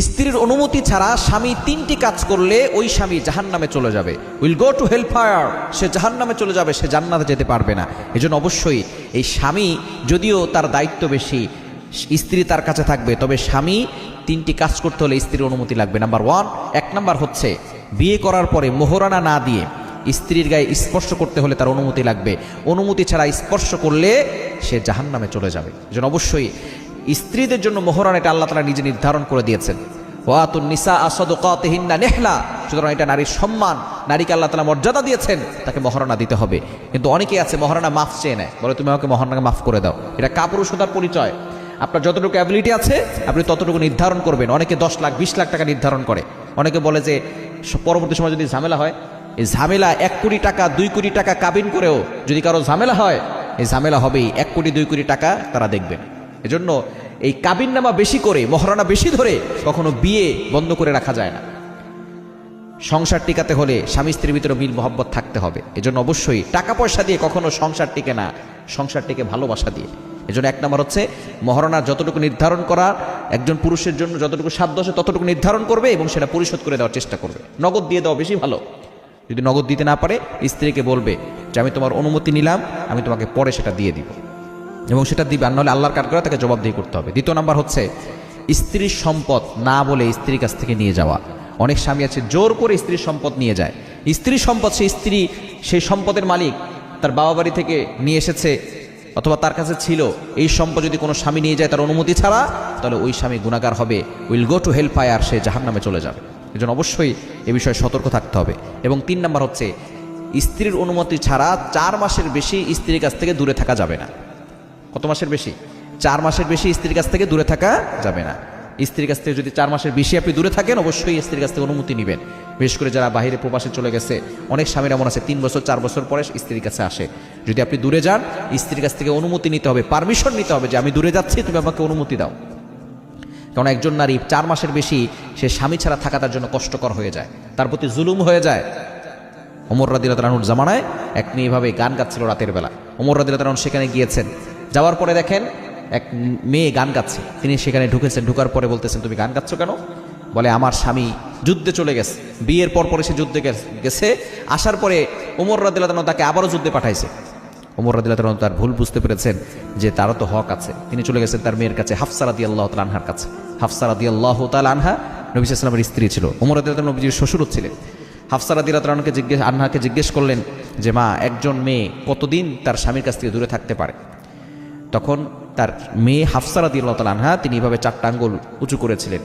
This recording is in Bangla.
স্ত্রীর অনুমতি ছাড়া স্বামী তিনটি কাজ করলে ওই স্বামী জাহান্নামে চলে যাবে, will go to hell fire, সে জাহান্নামে চলে যাবে, সে জান্নাতে যেতে পারবে না। এজন্য অবশ্যই এই স্বামী যদিও তার দায়িত্ব বেশি, স্ত্রী তার কাছে থাকবে, তবে স্বামী তিনটি কাজ করতে হলে স্ত্রীর অনুমতি লাগবে। নাম্বার ওয়ান, এক নাম্বার হচ্ছে বিয়ে করার পরে মোহরানা না দিয়ে স্ত্রীর গায়ে স্পর্শ করতে হলে তার অনুমতি লাগবে। অনুমতি ছাড়া স্পর্শ করলে সে জাহান্নামে চলে যাবে। এজন্য অবশ্যই স্ত্রীদের জন্য মোহরানা এটা আল্লাহ তাআলা নিজে নির্ধারণ করে দিয়েছেন। ওয়াতুন নিসা সাদকাতিহিন্না নিহলা, সুতরাং এটা নারীর সম্মান, নারীকে আল্লাহ তাআলা মর্যাদা দিয়েছেন, তাকে মোহরানা দিতে হবে। কিন্তু অনেকেই আছে মোহরানা মাফ চেয়ে নেয়, বলে তুমি আমাকে মোহরানা মাফ করে দাও। এটা কাপুরুষতার পরিচয়। আপনার যতটুকু অ্যাবিলিটি আছে আপনি ততটুকু নির্ধারণ করবেন। অনেকে 10 লাখ 20 লাখ টাকা নির্ধারণ করে। অনেকে বলে যে পরবর্তী সময় যদি ঝামেলা হয়, এই ঝামেলা 1 কোটি টাকা 2 কোটি টাকা কাবিন করেও যদি কারো ঝামেলা হয়, এই ঝামেলা হবেই। 1 কোটি 2 কোটি টাকা তারা দেখবেন। এজন্য এই কাবিন নামা বেশি করে, মহারণা বেশি ধরে কখনো বিয়ে বন্ধ করে রাখা যায় না। সংসার টিকাতে হলে স্বামী স্ত্রীর ভিতরে মিল মহব্বত থাকতে হবে। এজন্য অবশ্যই টাকা পয়সা দিয়ে কখনো সংসার টিকে না, সংসার টিকে ভালোবাসা দিয়ে। এজন্য এক নম্বর হচ্ছে মহারণা যতটুকু নির্ধারণ করা, একজন পুরুষের জন্য যতটুকু সাধ্য আছে ততটুকু নির্ধারণ করবে এবং সেটা পরিশোধ করে দেওয়ার চেষ্টা করবে। নগদ দিয়ে দেওয়া বেশি ভালো। যদি নগদ দিতে না পারে স্ত্রীকে বলবে যে আমি তোমার অনুমতি নিলাম, আমি তোমাকে পরে সেটা দিয়ে দিব, এবং সেটা দিবে। আর নাহলে আল্লাহর কাঠ করে তাকে জবাবদিহি করতে হবে। দ্বিতীয় নাম্বার হচ্ছে স্ত্রীর সম্পদ না বলে স্ত্রীর কাছ থেকে নিয়ে যাওয়া। অনেক স্বামী আছে জোর করে স্ত্রীর সম্পদ নিয়ে যায়। স্ত্রীর সম্পদ, সেই স্ত্রী সেই সম্পদের মালিক, তার বাবা বাড়ি থেকে নিয়ে এসেছে অথবা তার কাছে ছিল। এই সম্পদ যদি কোনো স্বামী নিয়ে যায় তার অনুমতি ছাড়া, তাহলে ওই স্বামী গুনাহগার হবে, will go to hell fire, সে জাহান্নামে চলে যাবে। এজন্য অবশ্যই এ বিষয়ে সতর্ক থাকতে হবে। এবং 3 নাম্বার হচ্ছে স্ত্রীর অনুমতি ছাড়া 4 মাসের বেশি স্ত্রীর কাছ থেকে দূরে থাকা যাবে না। কত মাসের বেশি? 4 মাসের বেশি স্ত্রীর কাছ থেকে দূরে থাকা যাবে না। স্ত্রীর কাছ থেকে যদি 4 মাসের বেশি আপনি দূরে থাকেন, অবশ্যই স্ত্রীর কাছ থেকে অনুমতি নেবেন। বিশেষ করে যারা বাইরে প্রবাসে চলে গেছে, অনেক স্বামীরা এমন আছে 3 বছর 4 বছর পরে স্ত্রীর কাছে আসে। যদি আপনি দূরে যান, স্ত্রীর কাছ থেকে অনুমতি নিতে হবে, পারমিশন নিতে হবে যে আমি দূরে যাচ্ছি, তুমি আমাকে অনুমতি দাও। কারণ একজন নারী 4 মাসের বেশি সে স্বামী ছাড়া থাকা তার জন্য কষ্টকর হয়ে যায়, তার প্রতি জুলুম হয়ে যায়। ওমর রাদিয়াল্লাহু আনহুর জামানায় এক মেয়ে এভাবে গান গাচ্ছিল রাতের বেলা। ওমর রাদিয়াল্লাহু আনহু সেখানে গিয়েছেন। যাওয়ার পরে দেখেন এক মেয়ে গান গাচ্ছে। তিনি সেখানে ঢুকেছেন। ঢুকার পরে বলতেছেন তুমি গান গাচ্ছ কেন? বলে আমার স্বামী যুদ্ধে চলে গেছে, বিয়ের পর পরে সে যুদ্ধে গেছে, আসার পরে ওমর রাদিয়াল্লাহু আনহু তাকে আবারও যুদ্ধে পাঠাইছে। ওমর রাদিয়াল্লাহু আনহু তার ভুল বুঝতে পেরেছেন যে তারও তো হক আছে। তিনি চলে গেছেন তার মেয়ের কাছে, হাফসা রাদিয়াল্লাহু তাআলা আনহার কাছে। হাফসা রাদিয়াল্লাহু তাআলা আনহা নবী সাল্লাল্লাহু আলাইহি ওয়াসাল্লামের স্ত্রী ছিল। ওমর রাদিয়াল্লাহু আনহু নবীজির শ্বশুর ছিলেন। হাফসা রাদিয়াল্লাহু আনহাকে জিজ্ঞেস করলেন যে মা, একজন মেয়ে কতদিন তার স্বামীর কাছ থেকে দূরে থাকতে পারে? তখন তার মেয়ে হাফসা রাদিয়াল্লাহু তাআলা আনহা তিনি এভাবে 4টা আঙ্গুল উঁচু করেছিলেন।